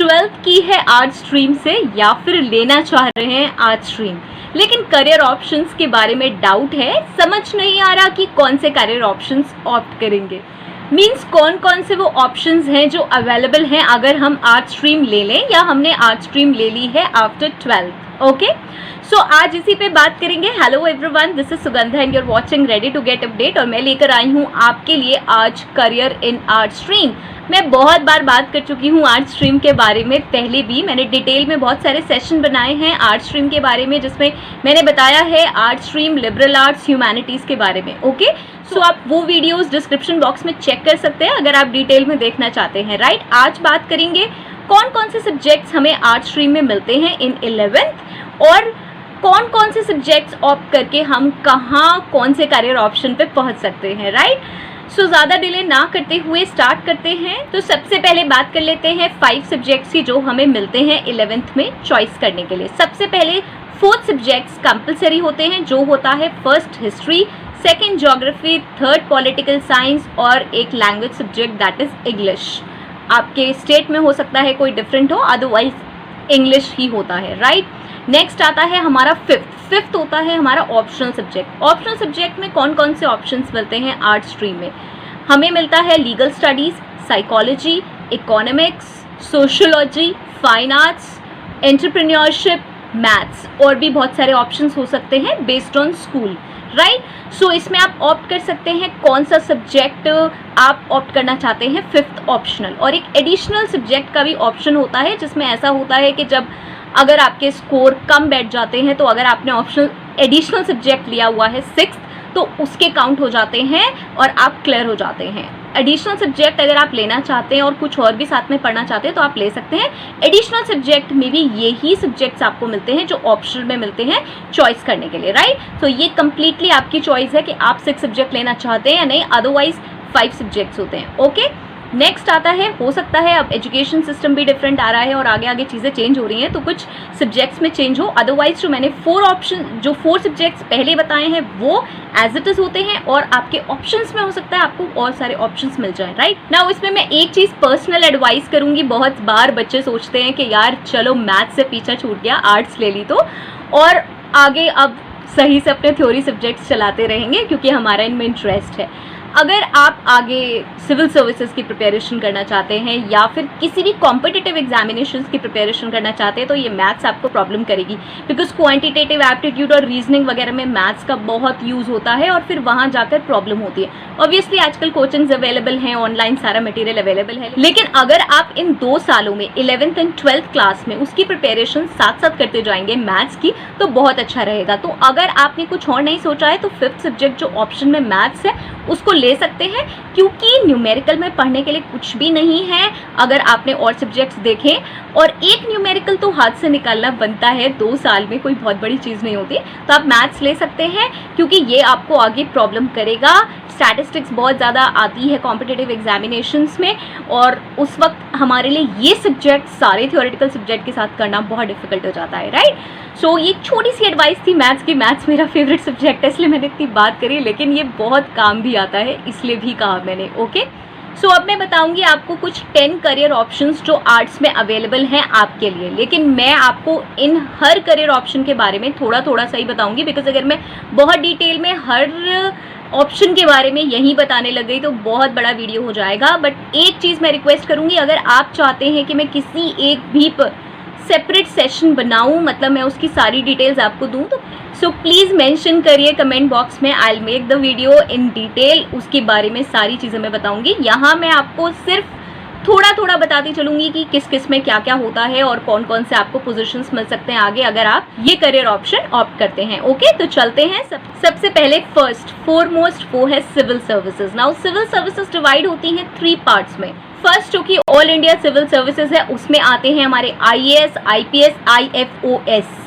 Twelfth की है art stream से या फिर लेना चाह रहे हैं आर्ट स्ट्रीम, लेकिन करियर ऑप्शंस के बारे में डाउट है, समझ नहीं आ रहा कि कौन से करियर ऑप्शंस ऑप्ट करेंगे। मीन्स कौन कौन से वो ऑप्शंस हैं जो अवेलेबल हैं अगर हम आर्ट स्ट्रीम ले लें या हमने आर्ट स्ट्रीम ले ली है आफ्टर 12th। ओके, सो आज इसी पे बात करेंगे। Hello everyone, this is Sugandha and you are watching ready to get update. और मैं लेकर आई हूँ आपके लिए आज करियर इन आर्ट स्ट्रीम। मैं बहुत बार बात कर चुकी हूँ आर्ट स्ट्रीम के बारे में, पहले भी मैंने डिटेल में बहुत सारे सेशन बनाए हैं आर्ट स्ट्रीम के बारे में, जिसमें मैंने बताया है art stream, liberal arts, humanities के बारे में। ओके, सो आप वो वीडियोस डिस्क्रिप्शन बॉक्स में चेक कर सकते हैं अगर आप डिटेल में देखना चाहते हैं। राइट, आज बात करेंगे कौन कौन से सब्जेक्ट्स हमें आर्ट स्ट्रीम में मिलते हैं इन 11th और कौन कौन से सब्जेक्ट्स ऑप्ट करके हम कहाँ कौन से करियर ऑप्शन पे पहुँच सकते हैं। राइट, सो ज़्यादा डिले ना करते हुए स्टार्ट करते हैं। तो सबसे पहले बात कर लेते हैं 5 सब्जेक्ट्स की जो हमें मिलते हैं 11th में चॉइस करने के लिए। सबसे पहले 4 सब्जेक्ट्स कंपलसरी होते हैं, जो होता है first history, second geography, third political science और एक language subject that is English. आपके स्टेट में हो सकता है कोई डिफरेंट हो, अदरवाइज इंग्लिश ही होता है। राइट, नेक्स्ट आता है हमारा फिफ्थ होता है हमारा ऑप्शनल सब्जेक्ट। ऑप्शनल सब्जेक्ट में कौन कौन से ऑप्शंस मिलते हैं आर्ट स्ट्रीम में? हमें मिलता है legal studies, psychology, economics, sociology, fine arts, entrepreneurship, maths और भी बहुत सारे ऑप्शंस हो सकते हैं बेस्ड ऑन स्कूल। राइट, सो इसमें आप ऑप्ट कर सकते हैं कौन सा सब्जेक्ट आप ऑप्ट करना चाहते हैं, 5th ऑप्शनल। और एक एडिशनल सब्जेक्ट का भी ऑप्शन होता है, जिसमें ऐसा होता है कि जब अगर आपके स्कोर कम बैठ जाते हैं तो अगर आपने ऑप्शनल एडिशनल सब्जेक्ट लिया हुआ है 6th, तो उसके काउंट हो जाते हैं और आप क्लियर हो जाते हैं। एडिशनल सब्जेक्ट अगर आप लेना चाहते हैं और कुछ और भी साथ में पढ़ना चाहते हैं तो आप ले सकते हैं। एडिशनल सब्जेक्ट में भी यही सब्जेक्ट्स आपको मिलते हैं जो ऑप्शनल में मिलते हैं चॉइस करने के लिए। राइट, तो ये कंप्लीटली आपकी चॉइस है कि आप 6 सब्जेक्ट लेना चाहते हैं या नहीं, अदरवाइज 5 सब्जेक्ट्स होते हैं। ओके, नेक्स्ट आता है, हो सकता है अब एजुकेशन सिस्टम भी डिफरेंट आ रहा है और आगे आगे चीज़ें चेंज हो रही हैं, तो कुछ सब्जेक्ट्स में चेंज हो, अदरवाइज जो मैंने 4 सब्जेक्ट्स पहले बताए हैं वो एज इट इज़ होते हैं और आपके ऑप्शंस में हो सकता है आपको और सारे ऑप्शंस मिल जाएं। राइट, ना इसमें मैं एक चीज़ पर्सनल एडवाइस करूँगी। बहुत बार बच्चे सोचते हैं कि यार चलो मैथ्स से पीछा छूट गया, आर्ट्स ले ली तो, और आगे अब सही से अपने थ्योरी सब्जेक्ट्स चलाते रहेंगे क्योंकि हमारा इनमें इंटरेस्ट है। अगर आप आगे सिविल सर्विसेज की प्रिपरेशन करना चाहते हैं या फिर किसी भी कॉम्पिटिटिव एग्जामिनेशंस की प्रिपरेशन करना चाहते हैं तो ये मैथ्स आपको प्रॉब्लम करेगी, बिकॉज क्वांटिटेटिव एप्टीट्यूड और रीजनिंग वगैरह में मैथ्स का बहुत यूज़ होता है और फिर वहाँ जाकर प्रॉब्लम होती है। ऑब्वियसली आजकल कोचिंग्स अवेलेबल हैं, ऑनलाइन सारा मटेरियल अवेलेबल है, लेकिन अगर आप इन 2 सालों में 11th एंड 12th क्लास में उसकी प्रिपरेशन साथ साथ करते जाएंगे मैथ्स की तो बहुत अच्छा रहेगा। तो अगर आपने कुछ और नहीं सोचा है तो 5th सब्जेक्ट जो ऑप्शन में मैथ्स है उसको ले सकते हैं, क्योंकि न्यूमेरिकल में पढ़ने के लिए कुछ भी नहीं है अगर आपने और सब्जेक्ट्स देखें, और एक न्यूमेरिकल तो हाथ से निकालना बनता है 2 साल में, कोई बहुत बड़ी चीज़ नहीं होती। तो आप मैथ्स ले सकते हैं क्योंकि ये आपको आगे प्रॉब्लम करेगा। स्टैटिस्टिक्स बहुत ज़्यादा आती है कॉम्पिटिटिव एग्जामिनेशंस में और उस वक्त हमारे लिए ये सब्जेक्ट सारे थ्योरेटिकल सब्जेक्ट के साथ करना बहुत डिफिकल्ट हो जाता है। राइट, सो ये छोटी सी एडवाइस थी मैथ्स की। मैथ्स मेरा फेवरेट सब्जेक्ट है इसलिए मैंने इतनी बात करी, लेकिन ये बहुत काम भी आता है इसलिए भी कहा मैंने। ओके, सो अब मैं बताऊंगी आपको कुछ 10 करियर ऑप्शंस जो आर्ट्स में अवेलेबल हैं आपके लिए, लेकिन मैं आपको इन हर करियर ऑप्शन के बारे में थोड़ा थोड़ा सा ही बताऊंगी, बिकॉज अगर मैं बहुत डिटेल में हर ऑप्शन के बारे में यही बताने लग गई तो बहुत बड़ा वीडियो हो जाएगा। बट एक चीज़ मैं रिक्वेस्ट करूंगी, अगर आप चाहते हैं कि मैं किसी एक भी सेपरेट सेशन बनाऊं, मतलब मैं उसकी सारी डिटेल्स आपको दूं, तो सो प्लीज़ मेंशन करिए कमेंट बॉक्स में, I will make the video in detail, उसके बारे में सारी चीज़ें मैं बताऊंगी। यहाँ मैं आपको सिर्फ थोड़ा थोड़ा बताती चलूंगी कि किस किस में क्या क्या होता है और कौन कौन से आपको पोजीशंस मिल सकते हैं आगे अगर आप ये करियर ऑप्शन ऑप्ट करते हैं। ओके, तो चलते हैं। सबसे पहले फर्स्ट फोरमोस्ट वो है civil services. Now civil services divide होती हैं 3 पार्ट्स में। फर्स्ट जो कि ऑल इंडिया सिविल सर्विसेज है उसमें आते हैं हमारे IAS, IPS, IFOS।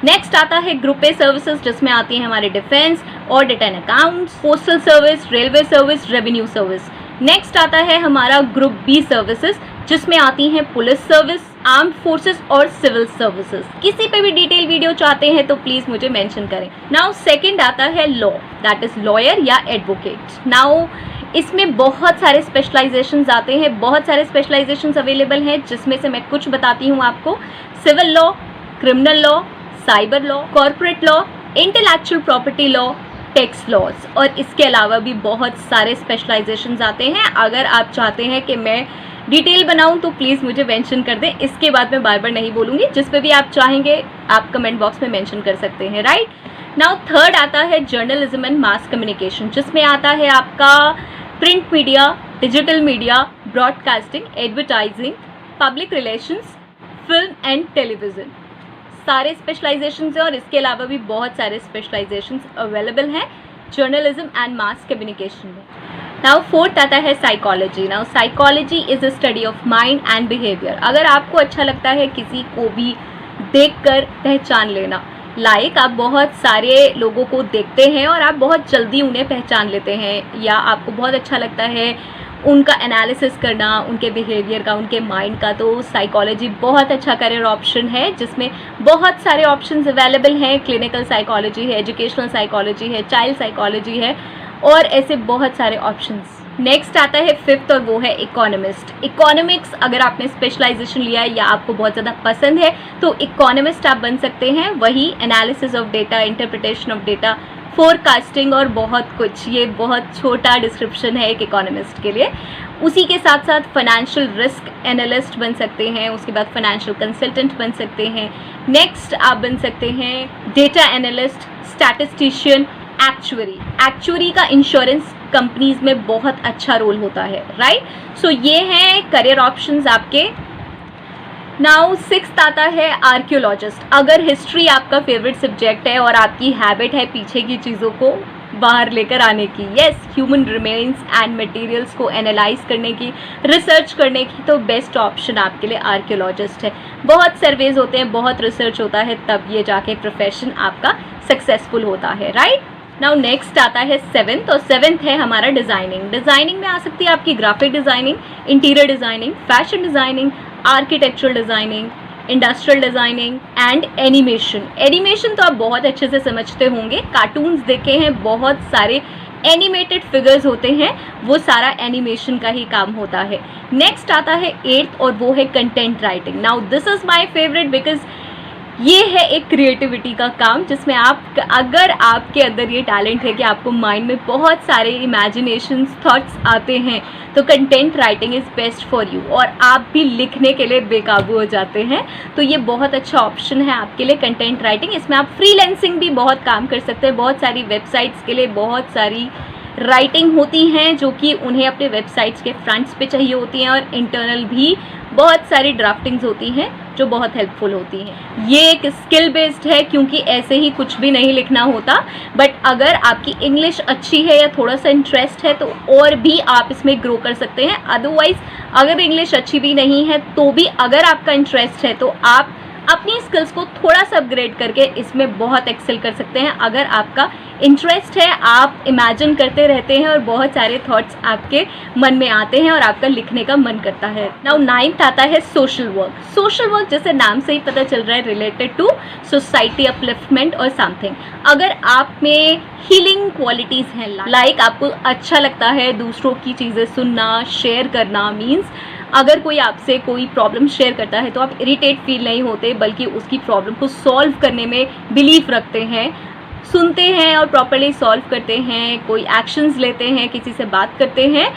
नेक्स्ट आता है ग्रुप ए सर्विसेज जिसमें आती हैं हमारे defence, audit and accounts, postal service, railway service, revenue service. Next आता है हमारा ग्रुप बी सर्विसेज जिसमें आती हैं पुलिस सर्विस, आर्म्ड फोर्सेस और सिविल सर्विसेज। किसी पे भी डिटेल वीडियो चाहते हैं तो प्लीज मुझे मेंशन करें। नाउ सेकंड आता है लॉ, दैट इज लॉयर या एडवोकेट। नाउ इसमें बहुत सारे स्पेशलाइजेशंस आते हैं, बहुत सारे स्पेशलाइजेशंस अवेलेबल हैं, जिसमें से मैं कुछ बताती हूँ आपको। Civil law, criminal law, cyber law, corporate law, intellectual property law, tax laws, और इसके अलावा भी बहुत सारे स्पेशलाइजेशंस आते हैं। अगर आप चाहते हैं कि मैं डिटेल बनाऊं तो प्लीज़ मुझे मेंशन कर दें, इसके बाद मैं बार बार नहीं बोलूँगी। जिस पे भी आप चाहेंगे आप कमेंट बॉक्स में मेंशन कर सकते हैं, राइट। नाउ थर्ड आता है जर्नलिज्म एंड मास कम्युनिकेशन, जिसमें आता है आपका print media, digital media, broadcasting, advertising, public relations, film and television, सारे स्पेशलाइजेशंस हैं। और इसके अलावा भी बहुत सारे स्पेशलाइजेशंस अवेलेबल हैं जर्नलिज्म एंड मास कम्युनिकेशन में। नाउ फोर्थ आता है psychology. Now psychology is a study of mind and behaviour. अगर आपको अच्छा लगता है किसी को भी देखकर पहचान लेना, लाइक आप बहुत सारे लोगों को देखते हैं और आप बहुत जल्दी उन्हें पहचान लेते हैं, या आपको बहुत अच्छा लगता है उनका एनालिसिस करना, उनके बिहेवियर का, उनके माइंड का, तो साइकोलॉजी बहुत अच्छा करियर ऑप्शन है, जिसमें बहुत सारे ऑप्शंस अवेलेबल हैं। क्लिनिकल साइकोलॉजी है, एजुकेशनल साइकोलॉजी है, चाइल्ड साइकोलॉजी है, और ऐसे बहुत सारे ऑप्शंस। नेक्स्ट आता है फिफ्थ, और वो है इकोनॉमिस्ट। इकोनॉमिक्स अगर आपने स्पेशलाइजेशन लिया है या आपको बहुत ज़्यादा पसंद है तो इकोनॉमिस्ट आप बन सकते हैं। वही analysis of data, interpretation of data, forecasting और बहुत कुछ। ये बहुत छोटा डिस्क्रिप्शन है एक इकोनॉमिस्ट के लिए। उसी के साथ साथ फाइनेंशियल रिस्क एनालिस्ट बन सकते हैं, उसके बाद फाइनेंशियल कंसल्टेंट बन सकते हैं। नेक्स्ट आप बन सकते हैं data analyst, statistician, actuary. Actuary का इंश्योरेंस कंपनीज में बहुत अच्छा रोल होता है, राइट। सो ये हैं करियर ऑप्शंस आपके। नाउ सिक्स्थ आता है आर्कियोलॉजिस्ट। अगर हिस्ट्री आपका फेवरेट सब्जेक्ट है और आपकी हैबिट है पीछे की चीज़ों को बाहर लेकर आने की, yes, human remains and materials को एनालाइज करने की, रिसर्च करने की, तो बेस्ट ऑप्शन आपके लिए आर्कियोलॉजिस्ट है। बहुत सर्वेज होते हैं, बहुत रिसर्च होता है, तब ये जाके प्रोफेशन आपका सक्सेसफुल होता है, राइट। नाउ नेक्स्ट आता है सेवेंथ, और सेवेंथ है हमारा डिज़ाइनिंग। डिज़ाइनिंग में आ सकती है आपकी graphic designing, interior designing, fashion designing, architectural designing, industrial designing and animation. Animation तो आप बहुत अच्छे से समझते होंगे, कार्टून्स देखे हैं, बहुत सारे एनिमेटेड फिगर्स होते हैं, वो सारा एनिमेशन का ही काम होता है। नेक्स्ट आता है एट्थ, और वो है content writing. Now this is my favourite because ये है एक क्रिएटिविटी का काम, जिसमें आप, अगर आपके अंदर ये टैलेंट है कि आपको माइंड में बहुत सारे इमेजिनेशंस, थॉट्स आते हैं, तो content writing is best for you, और आप भी लिखने के लिए बेकाबू हो जाते हैं, तो ये बहुत अच्छा ऑप्शन है आपके लिए कंटेंट राइटिंग। इसमें आप फ्रीलांसिंग भी बहुत काम कर सकते हैं। बहुत सारी वेबसाइट्स के लिए बहुत सारी राइटिंग होती हैं जो कि उन्हें अपने वेबसाइट्स के फ्रंट्स पे चाहिए होती हैं, और इंटरनल भी बहुत सारी ड्राफ्टिंग्स होती हैं जो बहुत हेल्पफुल होती हैं। ये एक स्किल बेस्ड है, क्योंकि ऐसे ही कुछ भी नहीं लिखना होता, बट अगर आपकी इंग्लिश अच्छी है या थोड़ा सा इंटरेस्ट है तो और भी आप इसमें ग्रो कर सकते हैं। अदरवाइज अगर इंग्लिश अच्छी भी नहीं है तो भी अगर आपका इंटरेस्ट है तो आप अपनी स्किल्स को थोड़ा सा अपग्रेड करके इसमें बहुत एक्सेल कर सकते हैं। अगर आपका इंटरेस्ट है, आप इमेजिन करते रहते हैं और बहुत सारे थॉट्स आपके मन में आते हैं और आपका लिखने का मन करता है। नाउ नाइन्थ आता है सोशल वर्क। सोशल वर्क जैसे नाम से ही पता चल रहा है, रिलेटेड टू सोसाइटी अपलिफ्टमेंट और समथिंग। अगर आप में हीलिंग क्वालिटीज़ हैं, लाइक आपको अच्छा लगता है दूसरों की चीज़ें सुनना, शेयर करना, मीन्स अगर कोई आपसे कोई प्रॉब्लम शेयर करता है तो आप इरिटेट फील नहीं होते, बल्कि उसकी प्रॉब्लम को सॉल्व करने में बिलीव रखते हैं, सुनते हैं और प्रॉपर्ली सॉल्व करते हैं, कोई एक्शंस लेते हैं, किसी से बात करते हैं,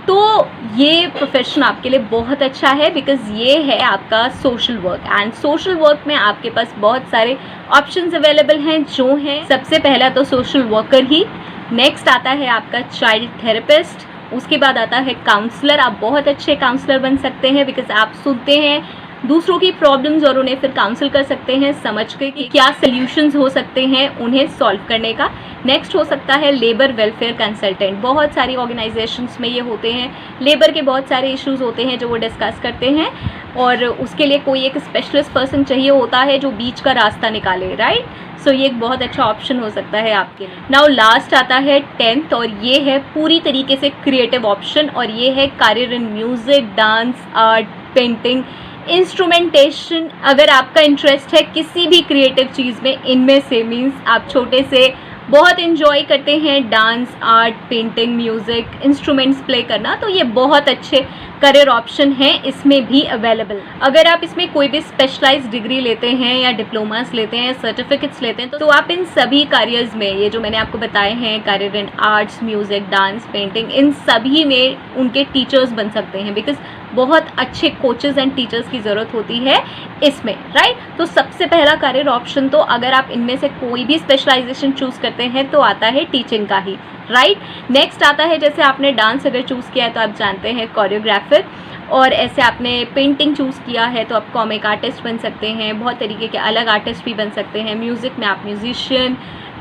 तो ये प्रोफेशन आपके लिए बहुत अच्छा है, बिकॉज ये है आपका social work. And social work में आपके पास बहुत सारे ऑप्शंस अवेलेबल हैं, जो हैं सबसे पहला तो सोशल वर्कर ही, नेक्स्ट आता है आपका चाइल्ड थेरेपिस्ट, उसके बाद आता है काउंसलर। आप बहुत अच्छे काउंसलर बन सकते हैं, बिकॉज आप सुनते हैं दूसरों की प्रॉब्लम्स और उन्हें फिर काउंसिल कर सकते हैं, समझ के कि क्या सल्यूशंस हो सकते हैं उन्हें सॉल्व करने का। नेक्स्ट हो सकता है लेबर वेलफेयर कंसल्टेंट। बहुत सारी ऑर्गेनाइजेशंस में ये होते हैं, लेबर के बहुत सारे इश्यूज होते हैं जो वो डिस्कस करते हैं, और उसके लिए कोई एक स्पेशलिस्ट पर्सन चाहिए होता है जो बीच का रास्ता निकाले, राइट। सो ये एक बहुत अच्छा ऑप्शन हो सकता है आपके लिए। नाउ लास्ट आता है 10th, और ये है पूरी तरीके से क्रिएटिव ऑप्शन, और ये है career in music, dance, art, painting, instrumentation. अगर आपका इंटरेस्ट है किसी भी क्रिएटिव चीज़ में, इनमें से मीन्स आप छोटे से बहुत इन्जॉय करते हैं dance, art, painting, music, instruments play करना, तो ये बहुत अच्छे करियर ऑप्शन हैं इसमें भी अवेलेबल। अगर आप इसमें कोई भी स्पेशलाइज्ड डिग्री लेते हैं या डिप्लोमास लेते हैं, सर्टिफिकेट्स लेते हैं, तो आप इन सभी करियर्स में, ये जो मैंने आपको बताए हैं career in arts, music, dance, painting, इन सभी में उनके टीचर्स बन सकते हैं, बिकॉज बहुत अच्छे कोचेज़ एंड टीचर्स की ज़रूरत होती है इसमें, राइट। तो सबसे पहला करियर ऑप्शन तो अगर आप इनमें से कोई भी स्पेशलाइजेशन चूज़ करते हैं तो आता है टीचिंग का ही, राइट। नेक्स्ट आता है, जैसे आपने डांस अगर चूज़ किया है तो आप जानते हैं कोरियोग्राफर, और ऐसे आपने पेंटिंग चूज़ किया है तो आप कॉमिक आर्टिस्ट बन सकते हैं, बहुत तरीके के अलग आर्टिस्ट भी बन सकते हैं। म्यूज़िक में आप म्यूजिशियन,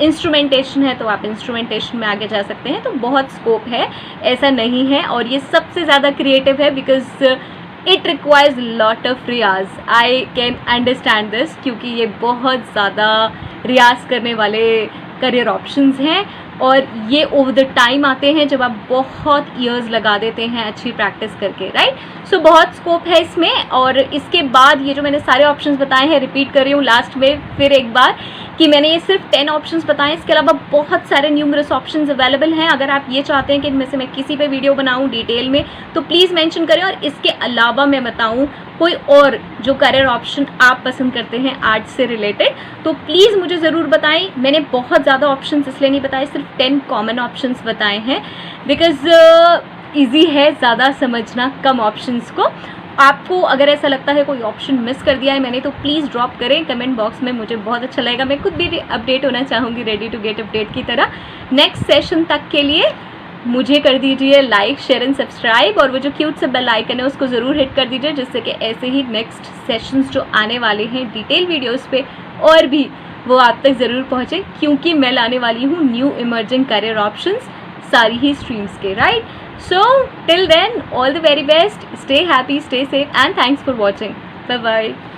इंस्ट्रूमेंटेशन है तो आप इंस्ट्रूमेंटेशन में आगे जा सकते हैं। तो बहुत स्कोप है, ऐसा नहीं है, और ये सबसे ज़्यादा क्रिएटिव है because it requires lot of रियाज। आई कैन अंडरस्टैंड दिस, क्योंकि ये बहुत ज़्यादा रियाज करने वाले करियर ऑप्शंस हैं, और ये ओवर द टाइम आते हैं जब आप बहुत ईयर्स लगा देते हैं अच्छी प्रैक्टिस करके, राइट। सो बहुत स्कोप है इसमें। और इसके बाद ये जो मैंने सारे ऑप्शंस बताए हैं, रिपीट कर रही हूँ लास्ट में फिर एक बार कि मैंने ये सिर्फ 10 ऑप्शंस बताए, इसके अलावा बहुत सारे न्यूमरस ऑप्शंस अवेलेबल हैं। अगर आप ये चाहते हैं कि इनमें से मैं किसी पे वीडियो बनाऊं डिटेल में तो प्लीज़ मेंशन करें, और इसके अलावा मैं बताऊं कोई और जो करियर ऑप्शन आप पसंद करते हैं आर्ट्स से रिलेटेड, तो प्लीज़ मुझे ज़रूर बताएं। मैंने बहुत ज़्यादा ऑप्शंस इसलिए नहीं बताए, सिर्फ 10 कॉमन ऑप्शंस बताए हैं, बिकॉज ईजी है ज़्यादा समझना कम ऑप्शंस को। आपको अगर ऐसा लगता है कोई ऑप्शन मिस कर दिया है मैंने, तो प्लीज़ ड्रॉप करें कमेंट बॉक्स में, मुझे बहुत अच्छा लगेगा। मैं खुद भी अपडेट होना चाहूँगी, रेडी टू गेट अपडेट की तरह। नेक्स्ट सेशन तक के लिए मुझे कर दीजिए लाइक, शेयर एंड सब्सक्राइब, और वो जो क्यूट सा बेल आइकन है उसको ज़रूर हिट कर दीजिए, जिससे कि ऐसे ही नेक्स्ट सेशंस जो आने वाले हैं डिटेल वीडियोस पे और भी वो आप तक ज़रूर पहुँचे, क्योंकि मैं लाने वाली हूँ न्यू इमर्जिंग करियर ऑप्शंस सारी ही स्ट्रीम्स के, right. So till then, all the very best, stay happy, stay safe, and thanks for watching. Bye bye.